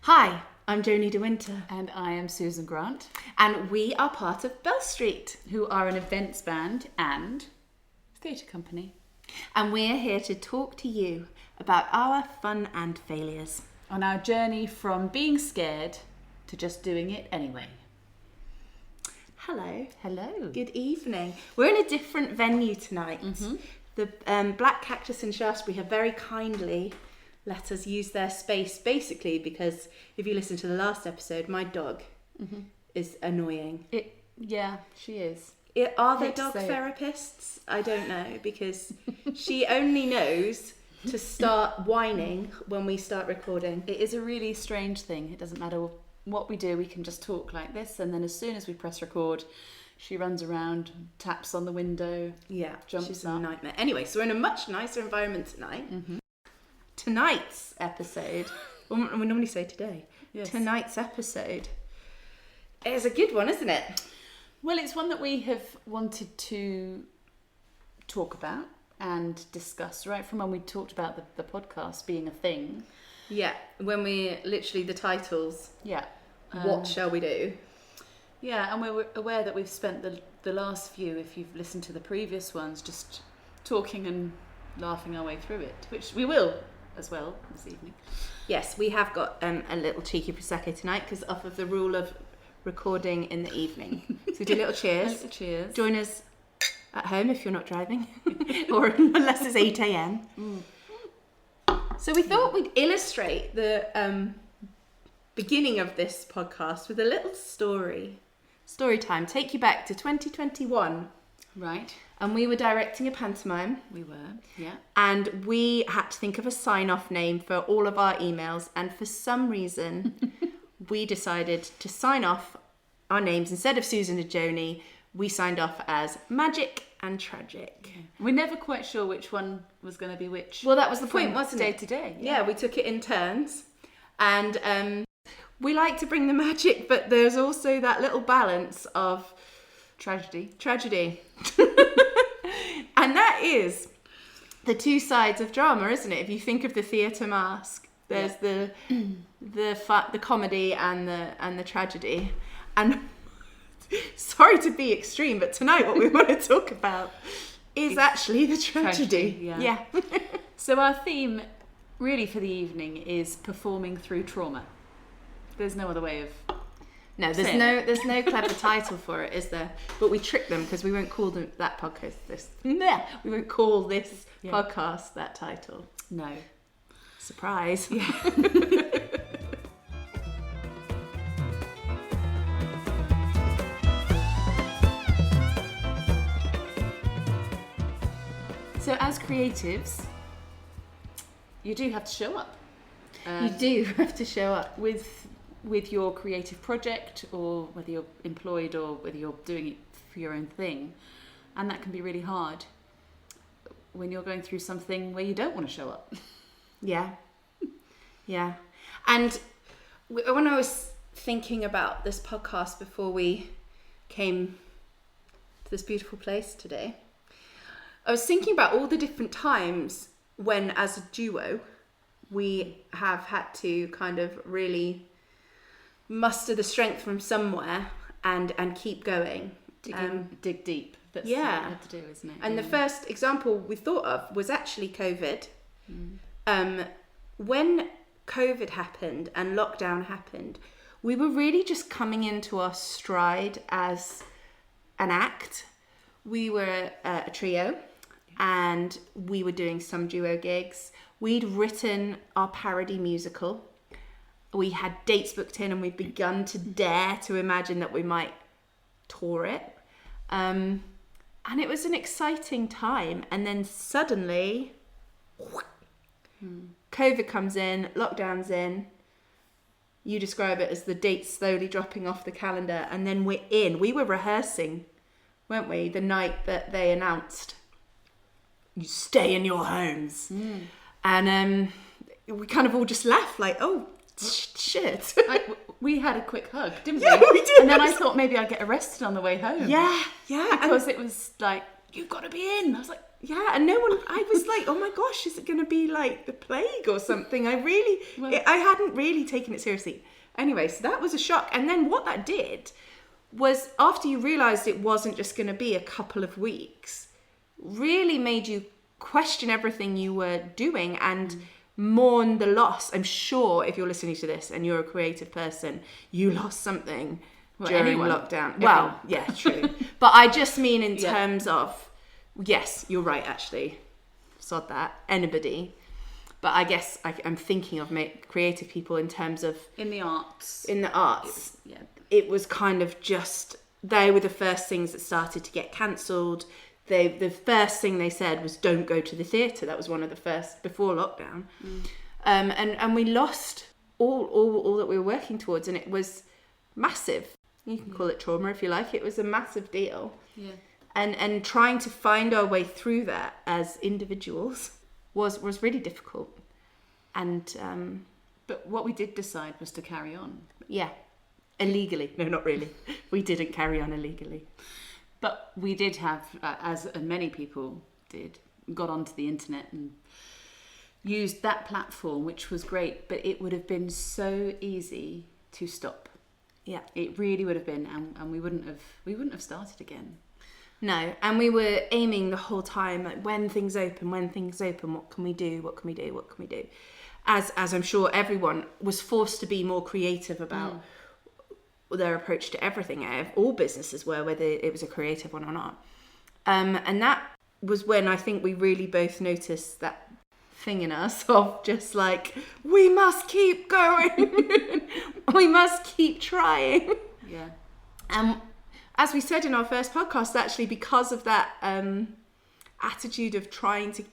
Hi, I'm Joni De Winter. And I am Susan Grant, And we are part of Belle Street. who are an events band and theatre company. And we're here to talk to you about our fun and failures. On our journey from being scared to just doing it anyway. Hello. Hello. Good evening. We're in a different venue tonight. The Black Cactus in Shaftesbury have very kindly let us use their space, basically because if you listen to the last episode, my dog is annoying. Yeah, she is. Are there Hate to dog say it. therapists? I don't know, because she only knows to start whining when we start recording. It is a really strange thing. It doesn't matter what we do, we can just talk like this, and then as soon as we press record, she runs around, taps on the window. Yeah, Jumps she's up. a nightmare. Anyway, so we're in a much nicer environment tonight. Tonight's episode, we normally say today, Yes. tonight's episode is a good one, isn't it? Well, it's one that we have wanted to talk about and discuss right from when we talked about the podcast being a thing. Yeah, when we literally the titles, Yeah. what shall we do? Yeah, and we're aware that we've spent the last few, if you've listened to the previous ones, just talking and laughing our way through it, which we will as well this evening. Yes, we have got a little cheeky prosecco tonight because off of the rule of recording in the evening. So we do a little cheers. Cheers. Join us at home if you're not driving, or unless it's 8 a.m. So we thought we'd illustrate the beginning of this podcast with a little story. Story time. Take you back to 2021. Right. And we were directing a pantomime. We were. Yeah. And we had to think of a sign-off name for all of our emails. And for some reason, we decided to sign off our names. Instead of Susan and Joni, we signed off as Magic and Tragic. We're never quite sure which one was going to be which. Well, that was the from point, wasn't day it? to day. Yeah, we took it in turns. And we like to bring the magic, but there's also that little balance of Tragedy. And that is the two sides of drama, isn't it? If you think of the theatre mask, there's the comedy and the tragedy. And sorry to be extreme, but tonight what we want to talk about is actually the tragedy. Yeah. So our theme really for the evening is performing through trauma. There's no other way of... No, there's no clever title for it, is there? But we tricked them because we won't call them that podcast we won't call this podcast that title. No. Surprise. Yeah. So as creatives, you do have to show up. You do have to show up. With your creative project, or whether you're employed or whether you're doing it for your own thing. And that can be really hard when you're going through something where you don't want to show up. Yeah. Yeah. And when I was thinking about this podcast before we came to this beautiful place today, I was thinking about all the different times when, as a duo, we have had to kind of really muster the strength from somewhere and keep going. Dig deep. That's yeah. what you have to do, isn't it? And the first example we thought of was actually COVID. When COVID happened and lockdown happened, we were really just coming into our stride as an act. We were a trio and we were doing some duo gigs. We'd written our parody musical. We had dates booked in and we'd begun to dare to imagine that we might tour it. And it was an exciting time. And then suddenly, COVID comes in, lockdown's in. You describe it as the dates slowly dropping off the calendar. And then we're in. We were rehearsing, weren't we? The night that they announced, you stay in your homes. And we kind of all just laughed like, oh, shit. We had a quick hug, didn't Yeah, we? we did. And then I thought maybe I'd get arrested on the way home. Yeah. Because it was like, you've got to be in. I was like, Yeah, and no one, I was like, oh my gosh, is it going to be like the plague or something? I hadn't really taken it seriously. Anyway, so that was a shock. And then what that did was, after you realised it wasn't just going to be a couple of weeks, really made you question everything you were doing and mourn the loss. I'm sure if you're listening to this and you're a creative person, you lost something during lockdown. Well, yeah, true. But I just mean in terms of, yes, you're right, actually. Sod that. Anybody. But I guess I'm thinking of creative people in terms of... In the arts. It was kind of just... They were the first things that started to get cancelled. The first thing they said was, don't go to the theatre. That was one of the first, before lockdown. And we lost all that we were working towards, and it was massive. You can call it trauma if you like. It was a massive deal. Yeah. And trying to find our way through that as individuals was really difficult. And but what we did decide was to carry on. Yeah. Illegally. No, not really. We didn't carry on illegally. But we did have, as many people did, got onto the internet and used that platform, which was great, but it would have been so easy to stop. Yeah. It really would have been, and we wouldn't have started again. No, and we were aiming the whole time at when things open, what can we do? As I'm sure everyone was forced to be more creative about their approach to everything. All businesses were, whether it was a creative one or not. And that was when I think we really both noticed that thing in us of just like, we must keep going. We must keep trying. Yeah. As we said in our first podcast, actually, because of that attitude of trying to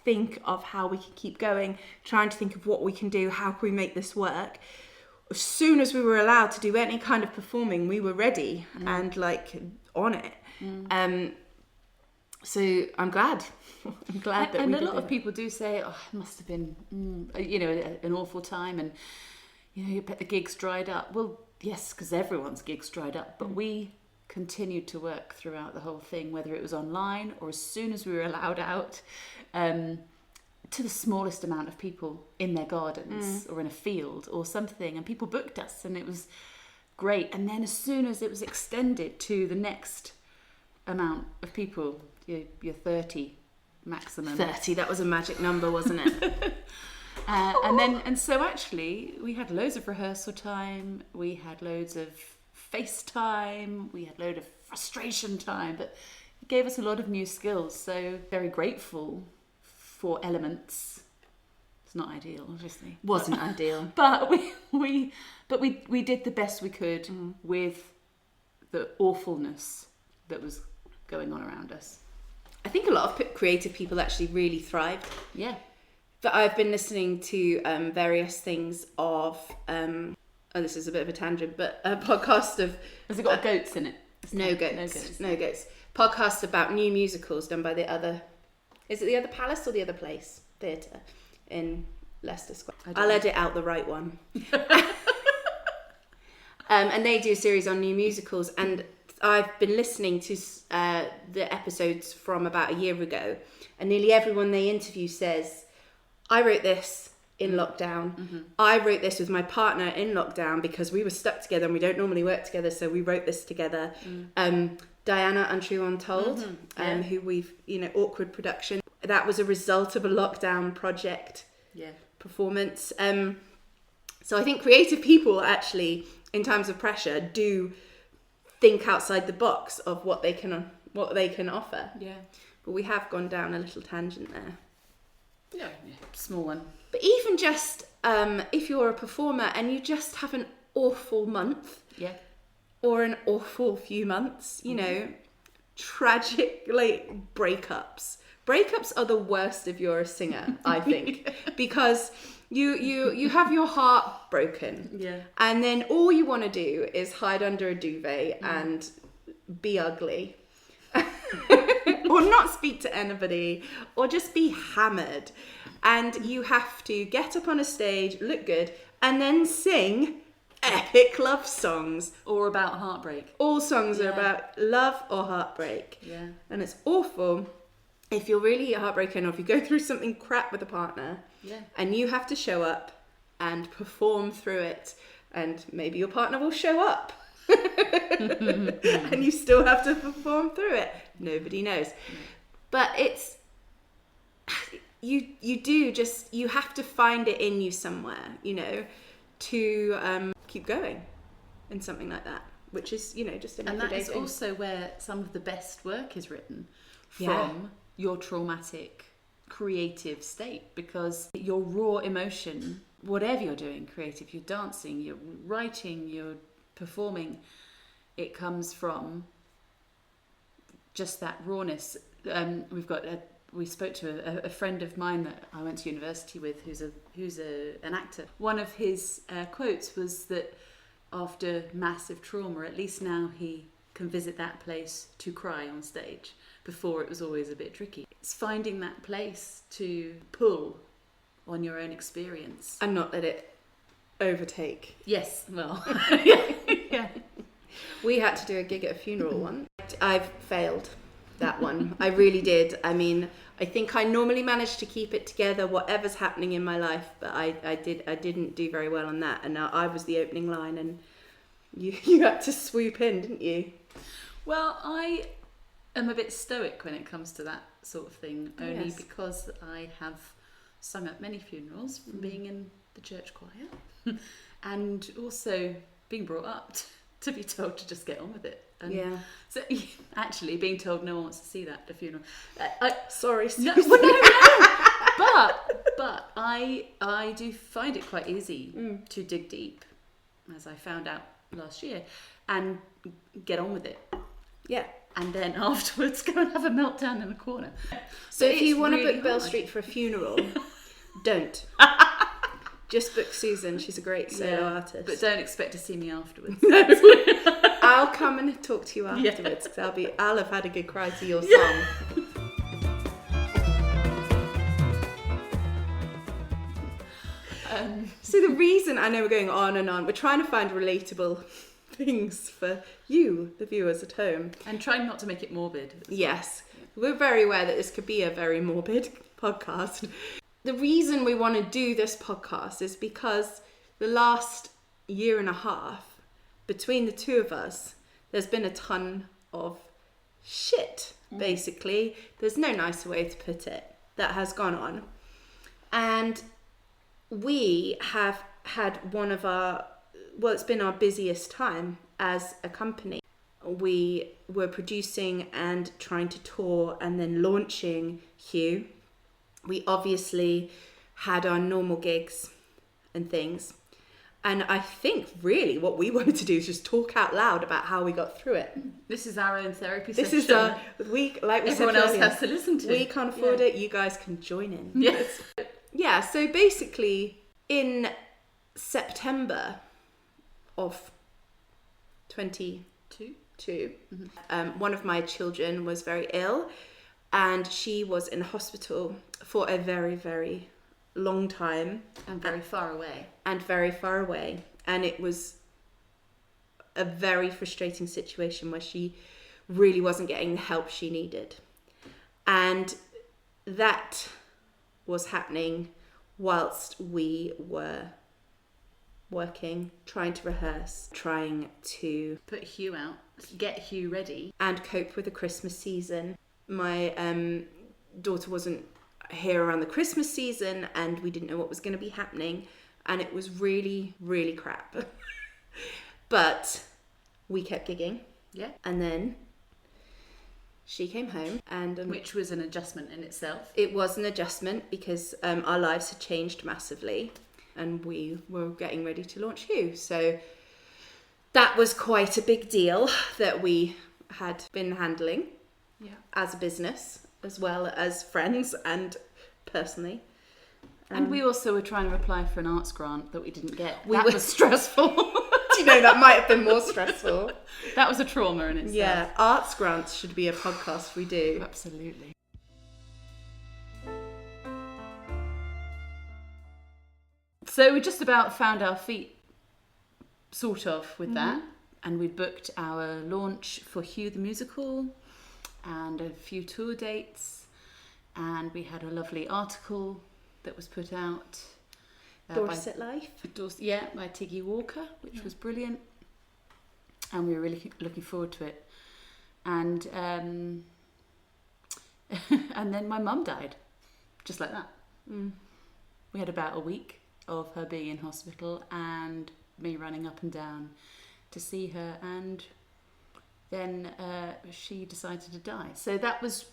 think of how we can keep going, trying to think of what we can do, how can we make this work, as soon as we were allowed to do any kind of performing, we were ready and like on it. So I'm glad. I'm glad that we did it. And a lot of people do say, oh, it must have been, an awful time, and you bet the gigs dried up. Well, yes, because everyone's gigs dried up, but we continued to work throughout the whole thing, whether it was online or as soon as we were allowed out, to the smallest amount of people in their gardens or in a field or something, and people booked us, and it was great. And then as soon as it was extended to the next amount of people, your 30 maximum. 30, that was a magic number, wasn't it? And so actually we had loads of rehearsal time, we had loads of FaceTime, we had load of frustration time, but it gave us a lot of new skills. So very grateful for Elements. It's not ideal, obviously. Wasn't ideal. But we did the best we could with the awfulness that was going on around us. I think a lot of creative people actually really thrived. Yeah. But I've been listening to various things of, this is a bit of a tangent, but a podcast of... Has it got goats in it? No goats. Podcast about new musicals done by the other... Is it the Other Palace or the Other Place Theatre in Leicester Square? I'll edit out the right one. And they do a series on new musicals, and I've been listening to the episodes from about a year ago, and nearly everyone they interview says, I wrote this in lockdown. I wrote this with my partner in lockdown because we were stuck together and we don't normally work together, so we wrote this together. Diana Untrue Untold, who we've, Awkward Production. That was a result of a lockdown project performance. So I think creative people actually, in times of pressure, do think outside the box of what they can offer. Yeah. But we have gone down a little tangent there. Yeah, small one. But even just if you're a performer and you just have an awful month, or an awful few months, tragic breakups. Breakups are the worst if you're a singer, I think, because you have your heart broken, and then all you want to do is hide under a duvet and be ugly. Or not speak to anybody, or just be hammered. And you have to get up on a stage, look good, and then sing epic love songs. Or about heartbreak. All songs are about love or heartbreak. Yeah. And it's awful. if you're really heartbroken or if you go through something crap with a partner and you have to show up and perform through it, and maybe your partner will show up and you still have to perform through it. Nobody knows. But it's, you have to find it in you somewhere, you know, to keep going in something like that, which is, you know, just an everyday thing. And that is also where some of the best work is written, from your traumatic creative state, because your raw emotion, whatever you're doing creative, you're dancing, you're writing, you're performing, it comes from just that rawness. We spoke to a friend of mine that I went to university with, who's an actor. One of his quotes was that after massive trauma, at least now he can visit that place to cry on stage. Before, it was always a bit tricky. It's finding that place to pull on your own experience and not let it overtake. Yes, well, yeah. We had to do a gig at a funeral once. I've failed that one. I really did. I mean, I think I normally manage to keep it together, whatever's happening in my life, but I didn't do very well on that. And now I was the opening line, and you had to swoop in, didn't you? Well, I am a bit stoic when it comes to that sort of thing, only because I have sung at many funerals from being in the church choir and also being brought up to be told to just get on with it. And so actually being told no one wants to see that at a funeral. Sorry. No. But I do find it quite easy to dig deep, as I found out last year, and get on with it. Yeah. And then afterwards go and have a meltdown in a corner. So if you want to book Belle Street for a funeral, don't. Just book Susan. She's a great solo artist. But don't expect to see me afterwards. No. I'll come and talk to you afterwards, because I'll have had a good cry to your song. So the reason, I know we're going on and on, we're trying to find relatable things for you, the viewers at home. And trying not to make it morbid. Yes. We're very aware that this could be a very morbid podcast. The reason we want to do this podcast is because the last year and a half, between the two of us, there's been a ton of shit, basically. There's no nicer way to put it, that has gone on. And we have had it's been our busiest time as a company. We were producing and trying to tour and then launching Hugh. We obviously had our normal gigs and things. And I think really what we wanted to do is just talk out loud about how we got through it. This is our own therapy session. This is everyone else has to listen to. We can't afford it. You guys can join in. Yes. Yeah, so basically in September of 2022, one of my children was very ill, and she was in hospital for a very, very long time. And very far away. And it was a very frustrating situation where she really wasn't getting the help she needed. And that was happening whilst we were working, trying to rehearse, trying to put Hugh out, get Hugh ready, and cope with the Christmas season. My daughter wasn't here around the Christmas season, and we didn't know what was going to be happening, and it was really, really crap. But we kept gigging. Yeah. And then she came home, and which was an adjustment in itself. It was an adjustment because our lives had changed massively, and we were getting ready to launch Hugh. So that was quite a big deal that we had been handling as a business, as well as friends and personally. And we also were trying to apply for an arts grant that we didn't get. That was stressful. Do you know, that might have been more stressful. That was a trauma in itself. Yeah, arts grants should be a podcast we do. Absolutely. So we just about found our feet, sort of, with that. And we booked our launch for Hugh the Musical and a few tour dates. and we had a lovely article that was put out. Dorset Life. By Tiggy Walker, which was brilliant. And we were really looking forward to it. And and then my mum died, just like that. We had about a week of her being in hospital and me running up and down to see her, and then she decided to die. So that was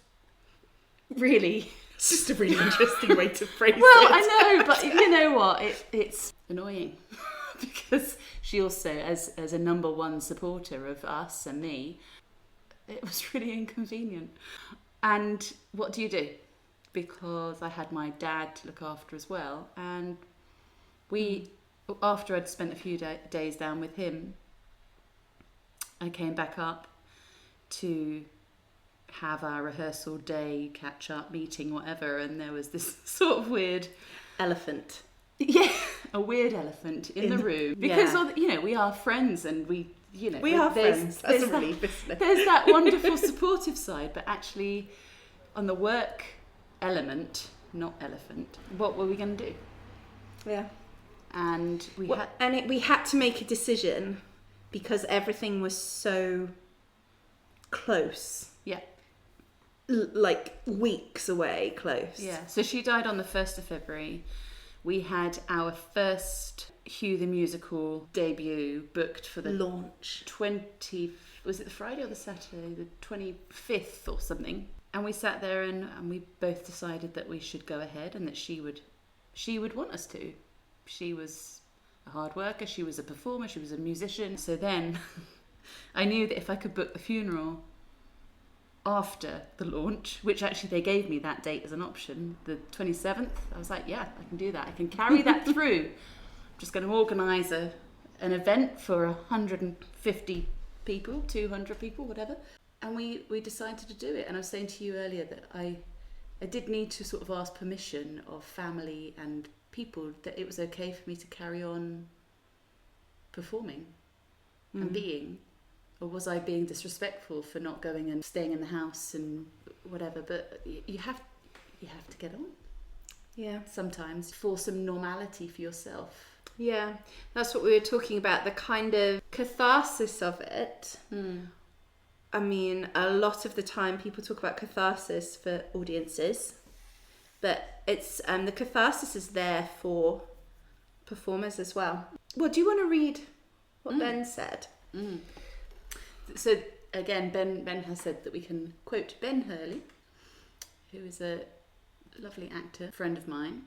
really, it's just a really interesting way to phrase it. Well, I know, but you know what? It's annoying because she also, as a number one supporter of us and me, it was really inconvenient. And what do you do? Because I had my dad to look after as well, and we, after I'd spent a few days down with him, I came back up to have our rehearsal day, catch up, meeting, whatever, and there was this sort of weird elephant. Yeah, a weird elephant in the room. Because, we are friends and we are friends. That's a relief, isn't it? There's that wonderful supportive side, but actually on the work element, not elephant, what were we going to do? Yeah. And we had to make a decision because everything was so close. Yeah. Like weeks away close. Yeah. So she died on the 1st of February. We had our first Hugh the Musical debut booked for the launch. Was it the Friday or the Saturday? The 25th or something. And we sat there and we both decided that we should go ahead and that she would want us to. She was a hard worker, she was a performer, she was a musician. So then I knew that if I could book the funeral after the launch, which actually they gave me that date as an option, the 27th, I was like, yeah, I can do that. I can carry that through. I'm just going to organise an event for 150 people, 200 people, whatever. And we decided to do it. And I was saying to you earlier that I did need to sort of ask permission of family and people that it was okay for me to carry on performing and being. Or was I being disrespectful for not going and staying in the house and whatever? But you have to get on. Yeah. Sometimes for some normality for yourself. Yeah, that's what we were talking about, the kind of catharsis of it. I mean, a lot of the time people talk about catharsis for audiences, but it's the catharsis is there for performers as well. Well, do you want to read what Ben said? So again, Ben has said that we can quote Ben Hurley, who is a lovely actor, friend of mine,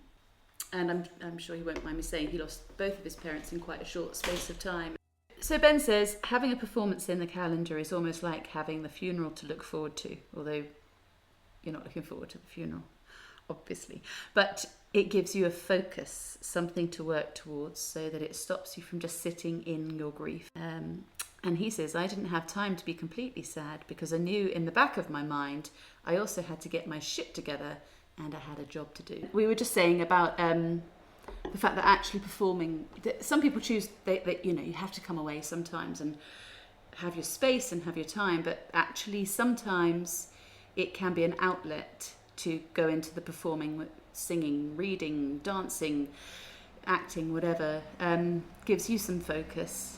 and I'm sure he won't mind me saying he lost both of his parents in quite a short space of time. So Ben says, having a performance in the calendar is almost like having the funeral to look forward to, although you're not looking forward to the funeral, obviously. But it gives you a focus, something to work towards, so that it stops you from just sitting in your grief. And he says, I didn't have time to be completely sad because I knew in the back of my mind I also had to get my shit together and I had a job to do. We were just saying about the fact that actually performing, that some people choose, you have to come away sometimes and have your space and have your time, but actually sometimes it can be an outlet to go into the performing, singing, reading, dancing, acting, whatever, gives you some focus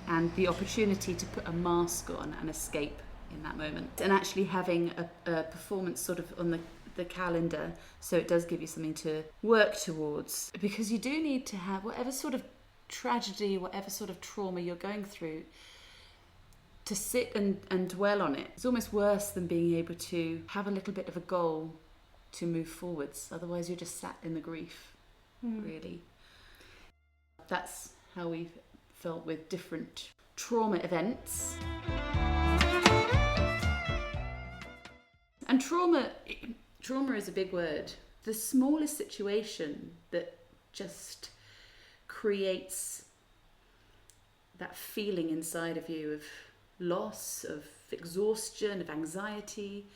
and the opportunity to put a mask on and escape in that moment. And actually having a performance sort of on the calendar, so it does give you something to work towards, because you do need to have whatever sort of tragedy, whatever sort of trauma you're going through, to sit and dwell on it. It's almost worse than being able to have a little bit of a goal to move forwards. Otherwise you're just sat in the grief, really. That's how we've felt with different trauma events. And trauma is a big word. The smallest situation that just creates that feeling inside of you of loss, of exhaustion, of anxiety,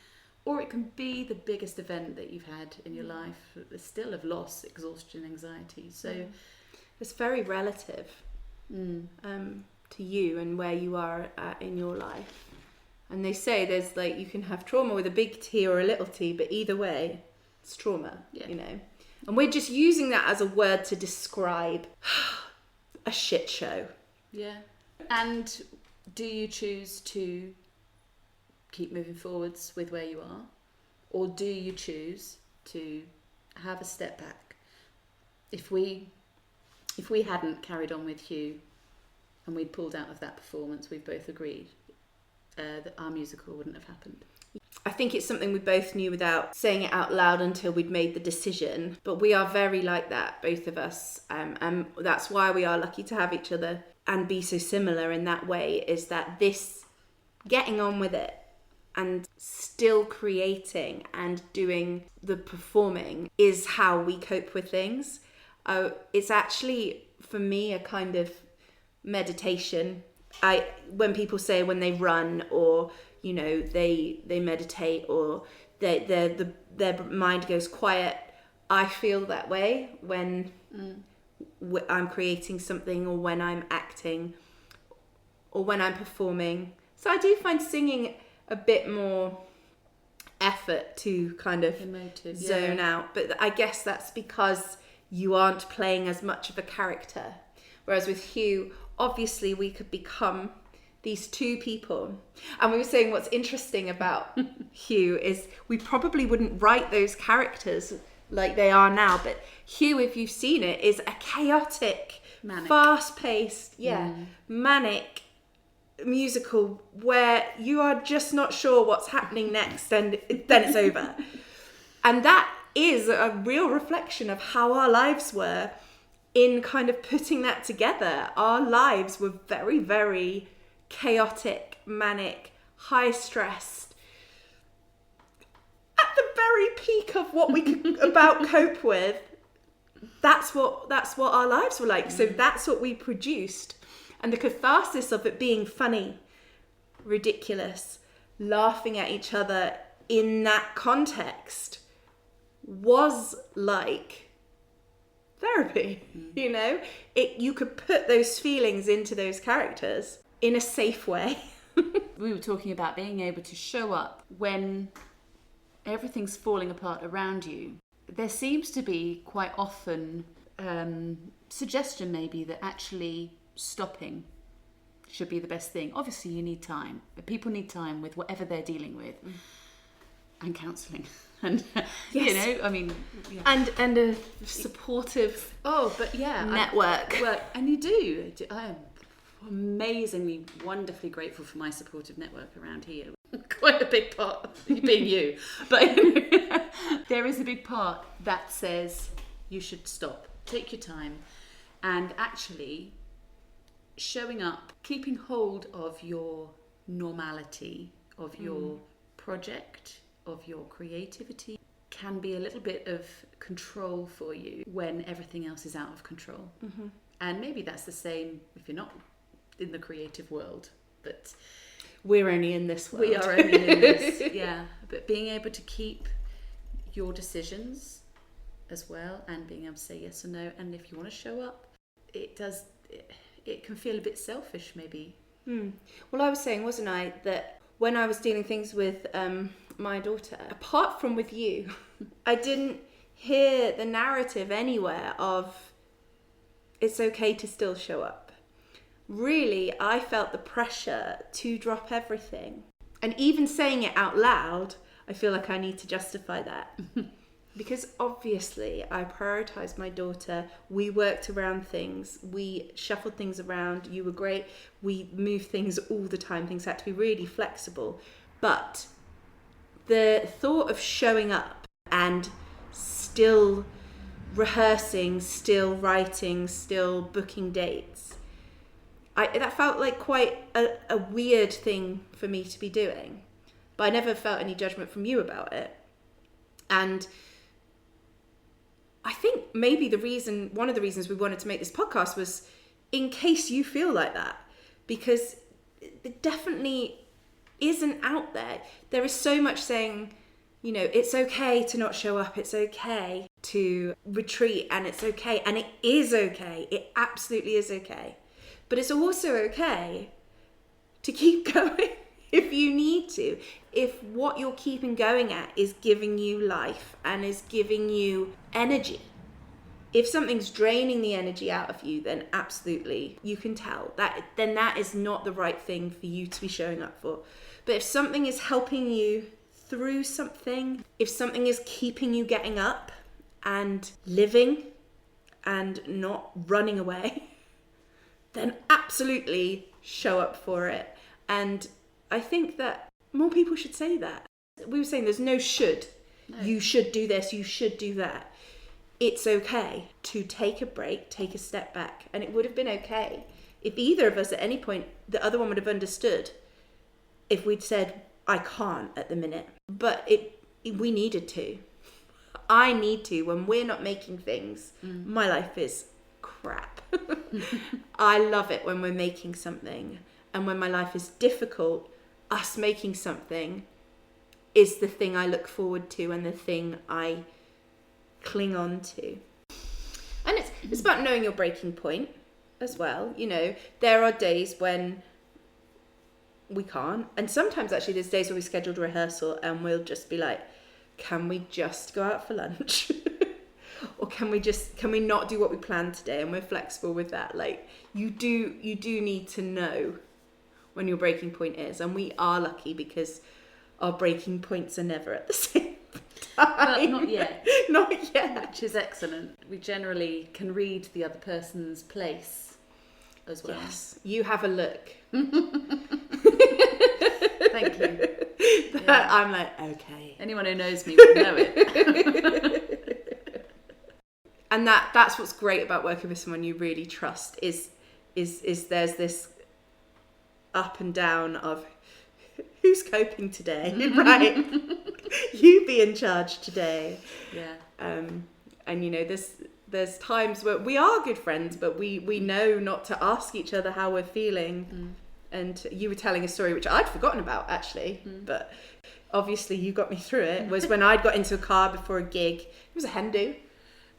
or it can be the biggest event that you've had in your life, still of loss, exhaustion, anxiety. So it's very relative to you and where you are in your life. And they say there's you can have trauma with a big T or a little t, but either way, It's trauma, Yeah. you know. And we're just using that as a word to describe a shit show. Yeah. And do you choose to keep moving forwards with where you are? Or do you choose to have a step back? If we hadn't carried on with Hugh and we'd pulled out of that performance, we've both agreed that our musical wouldn't have happened. I think it's something we both knew without saying it out loud until we'd made the decision. But we are very like that, both of us. And that's why we are lucky to have each other and be so similar in that way, is that this getting on with it and still creating and doing the performing is how we cope with things. It's actually, for me, a kind of meditation. When people say when they run, or you know, they meditate, or their mind goes quiet, I feel that way when I'm creating something, or when I'm acting, or when I'm performing. So I do find singing a bit more effort to kind of Emotive, zone out, but I guess that's because you aren't playing as much of a character. Whereas with Hugh, obviously we could become these two people. And we were saying what's interesting about Hugh is we probably wouldn't write those characters like they are now, but Hugh, if you've seen it, is a chaotic, Manic. fast-paced, manic musical where you are just not sure what's happening next, and then it's over. And that is a real reflection of how our lives were in kind of putting that together. Our lives were very, very chaotic, manic, high stressed, at the very peak of what we could about cope with. That's what our lives were like. So that's what we produced. And the catharsis of it being funny, ridiculous, laughing at each other in that context was like therapy. You know, you could put those feelings into those characters in a safe way. We were talking about being able to show up when everything's falling apart around you. There seems to be quite often suggestion maybe that actually stopping should be the best thing. Obviously you need time, but people need time with whatever they're dealing with, and counselling, and you know, I mean, and a supportive network. And you do. I am amazingly, wonderfully grateful for my supportive network around here. Quite a big part being you, but there is a big part that says you should stop, take your time, and actually showing up, keeping hold of your normality, of your project, of your creativity, can be a little bit of control for you when everything else is out of control. And maybe that's the same if you're not in the creative world, but we're only in this world. We are only in this, yeah. But being able to keep your decisions as well, and being able to say yes or no, and if you want to show up, it can feel a bit selfish maybe. Well, I was saying, wasn't I, that when I was dealing things with my daughter, apart from with you, I didn't hear the narrative anywhere of it's okay to still show up. Really, I felt the pressure to drop everything. And even saying it out loud, I feel like I need to justify that. Because obviously I prioritised my daughter. We worked around things. We shuffled things around. You were great. We moved things all the time. Things had to be really flexible. But the thought of showing up and still rehearsing, still writing, still booking dates, that felt like quite a weird thing for me to be doing. But I never felt any judgment from you about it. And I think maybe one of the reasons we wanted to make this podcast was in case you feel like that, because it definitely isn't out there. There is so much saying, you know, it's okay to not show up. It's okay to retreat, and it's okay. And it is okay. It absolutely is okay. But it's also okay to keep going. if you need to, if what you're keeping going at is giving you life and is giving you energy. If something's draining the energy out of you, then absolutely you can tell that then that is not the right thing for you to be showing up for. But if something is helping you through something, if something is keeping you getting up and living and not running away, then absolutely show up for it. And I think that more people should say that. We were saying there's no should. No. You should do this, you should do that. It's okay to take a break, take a step back. And it would have been okay if either of us at any point, the other one would have understood if we'd said, I can't at the minute. But we needed to. I need to. When we're not making things, my life is crap. I love it when we're making something. And when my life is difficult, us making something is the thing I look forward to and the thing I cling on to. And it's about knowing your breaking point as well. You know, there are days when we can't. And sometimes actually there's days where we scheduled a rehearsal and we'll just be like, can we just go out for lunch? Or can we not do what we planned today? And we're flexible with that. Like you do need to know when your breaking point is. And we are lucky because our breaking points are never at the same time. But not yet. Not yet. Which is excellent. We generally can read the other person's place as well. Yes. You have a look. Thank you. Yeah. I'm like, okay. Anyone who knows me will know it. And that's what's great about working with someone you really trust is there's this up and down of who's coping today, right? You be in charge today. Yeah. And you know, there's times where we are good friends, but we know not to ask each other how we're feeling. And you were telling a story which I'd forgotten about actually, but obviously you got me through it. Was when I'd got into a car before a gig. It was a hen do.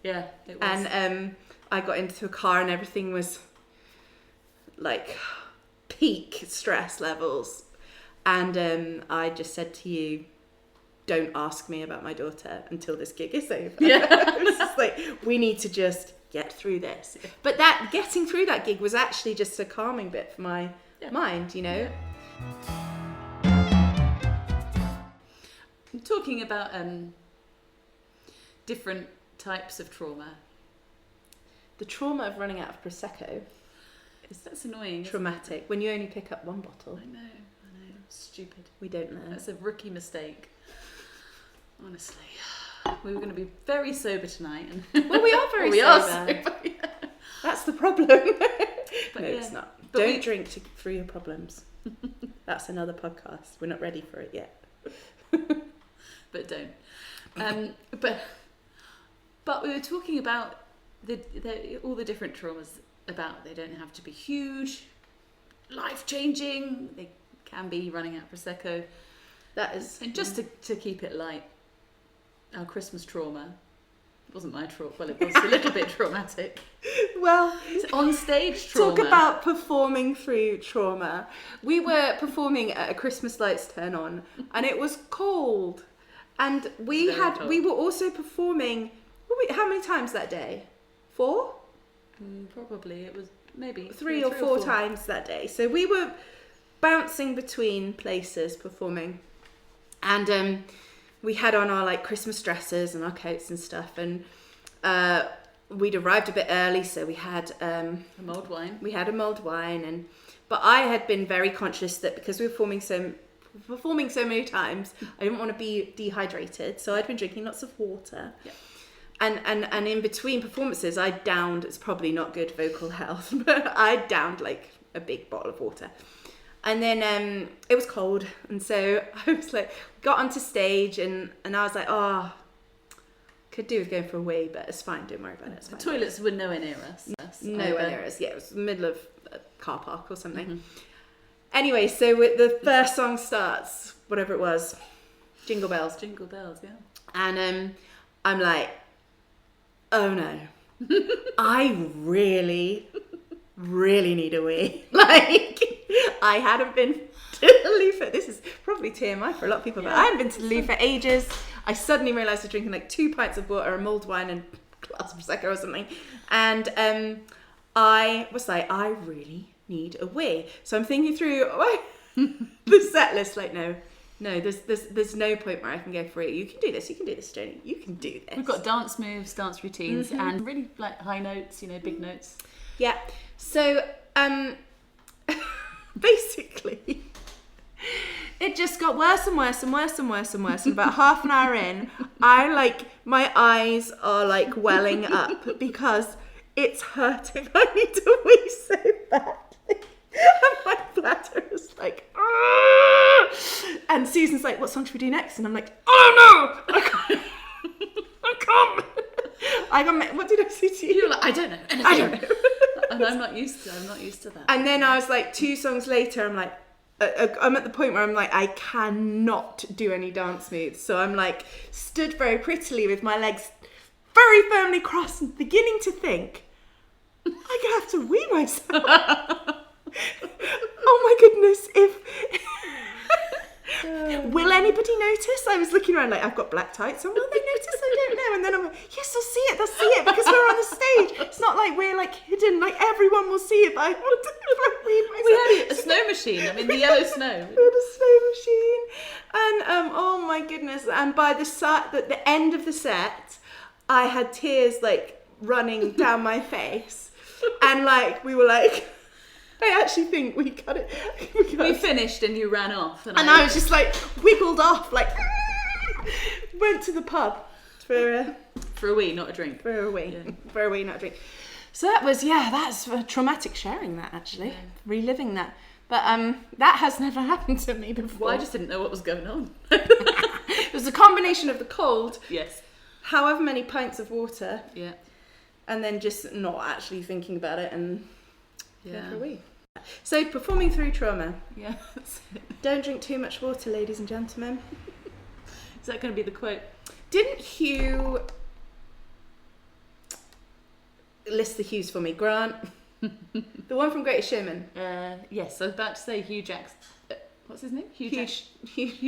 Yeah, it was. And I got into a car and everything was like peak stress levels. And I just said to you, don't ask me about my daughter until this gig is over. Yeah. It's just like, we need to just get through this. But that getting through that gig was actually just a calming bit for my mind, you know. Talking about different types of trauma. The trauma of running out of Prosecco That's annoying. traumatic when you only pick up one bottle. I know. Stupid. We don't learn. That's a rookie mistake. Honestly. We were going to be very sober tonight. And Well, we are very we are sober. sober, yeah. That's the problem. But no, yeah. it's not. But Don't drink through your problems. That's another podcast. We're not ready for it yet. But don't. But we were talking about all the different traumas about they don't have to be huge, life-changing. They can be running out of Prosecco. That is... And just to keep it light, our Christmas trauma, it wasn't my trauma, well, it was a little bit traumatic. Well, It's on-stage trauma. talk about performing through trauma. We were performing at a Christmas lights turn on and it was cold. And we were also performing, how many times that day? 4? Probably. It was maybe three or four times that day. So we were bouncing between places performing. And we had on our like Christmas dresses and our coats and stuff. And we'd arrived a bit early, so we had a mulled wine. We had a mulled wine, but I had been very conscious that because we were performing so many times, I didn't want to be dehydrated, so I'd been drinking lots of water. Yeah. And in between performances, I downed. It's probably not good vocal health, but I downed like a big bottle of water. And then it was cold, and so I was like, got onto stage, and I was like, oh. Could do with going for a wee, but it's fine. Don't worry about it. It's fine. The toilets were nowhere near us. Nowhere near us. Yeah, it was the middle of a car park or something. Mm-hmm. Anyway, so the first song starts, whatever it was, Jingle Bells. Jingle Bells, yeah. And I'm like, oh no, I really, really need a wee. Like, I hadn't been to the loo for, this is probably TMI for a lot of people, but I hadn't been to the loo for ages. I suddenly realised I was drinking like 2 pints of water, a mulled wine and a glass of Prosecco or something. And I was like, I really need a wee. So I'm thinking through the set list, like, no, there's no point where I can go for it. You can do this, Joni. You can do this. We've got dance moves, dance routines, and really like high notes, big notes. Yeah. So basically, it just got worse and worse and worse and worse and worse. And about half an hour in, my eyes are like welling up because it's hurting. I need to wee so badly. And my bladder is like, argh! And Susan's like, what song should we do next? And I'm like, oh no, I can't. What did I say to you? You were like, I don't know. I don't know. And I'm not used to that. And then I was like, 2 songs later, I'm like, I'm at the point where I'm like, I cannot do any dance moves. So I'm like, stood very prettily with my legs very firmly crossed and beginning to think, I'm going to have to wee myself. Oh my goodness, will anybody notice? I was looking around like, I've got black tights on, will they notice? I don't know. And then I'm like, yes, they'll see it because we're on the stage. It's not like we're like hidden, like everyone will see if I wee myself. We had a snow machine, the yellow snow. We had a snow machine. And oh my goodness, and by the end of the set, I had tears like running down my face. And like, we were like, I actually think we got it. We finished and you ran off. And I was just like, wiggled off, like, went to the pub for a wee, not a drink. For a wee. Yeah. For a wee, not a drink. So that was, that's traumatic sharing that, actually. Reliving that. But that has never happened to me before. Well, I just didn't know what was going on. It was a combination of the cold. Yes. However many pints of water. Yeah. And then just not actually thinking about it and go for a wee. So, performing through trauma. Yeah. Don't drink too much water, ladies and gentlemen. Is that going to be the quote? Didn't Hugh list the Hughes for me? Grant? The one from Greatest Showman? Yes, I was about to say Hugh Jackson. What's his name? Hugh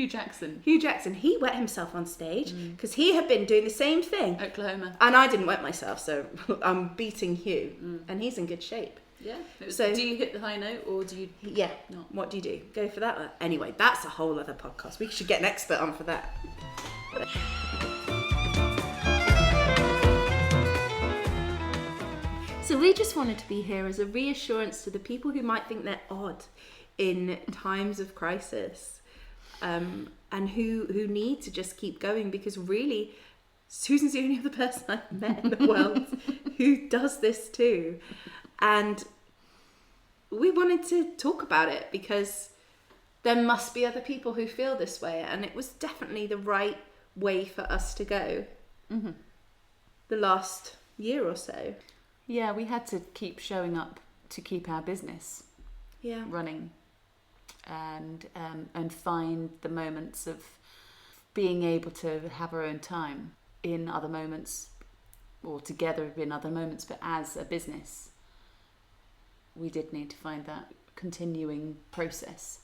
Jackson. Hugh Jackson. He wet himself on stage because he had been doing the same thing. Oklahoma. And I didn't wet myself, so I'm beating Hugh. And he's in good shape. Yeah. So, do you hit the high note or do you? Yeah. Not? What do you do? Go for that one. Anyway, that's a whole other podcast. We should get an expert on for that. So we just wanted to be here as a reassurance to the people who might think they're odd in times of crisis, and who need to just keep going, because really, Susan's the only other person I've met in the world who does this too. And we wanted to talk about it because there must be other people who feel this way, and it was definitely the right way for us to go the last year or so. Yeah, we had to keep showing up to keep our business running, and find the moments of being able to have our own time in other moments, or together in other moments, but as a business. We did need to find that continuing process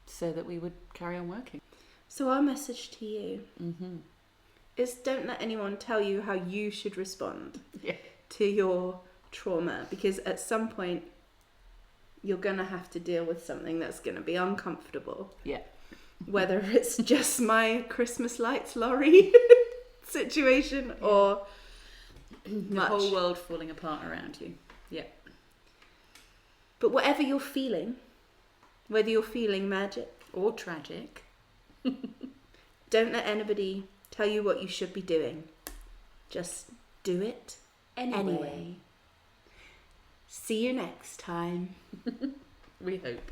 so that we would carry on working. So our message to you is, don't let anyone tell you how you should respond to your trauma, because at some point you're going to have to deal with something that's going to be uncomfortable. Yeah. Whether it's just my Christmas lights lorry situation or the whole world falling apart around you. Yeah. But whatever you're feeling, whether you're feeling magic or tragic, don't let anybody tell you what you should be doing. Just do it anyway. See you next time. We hope.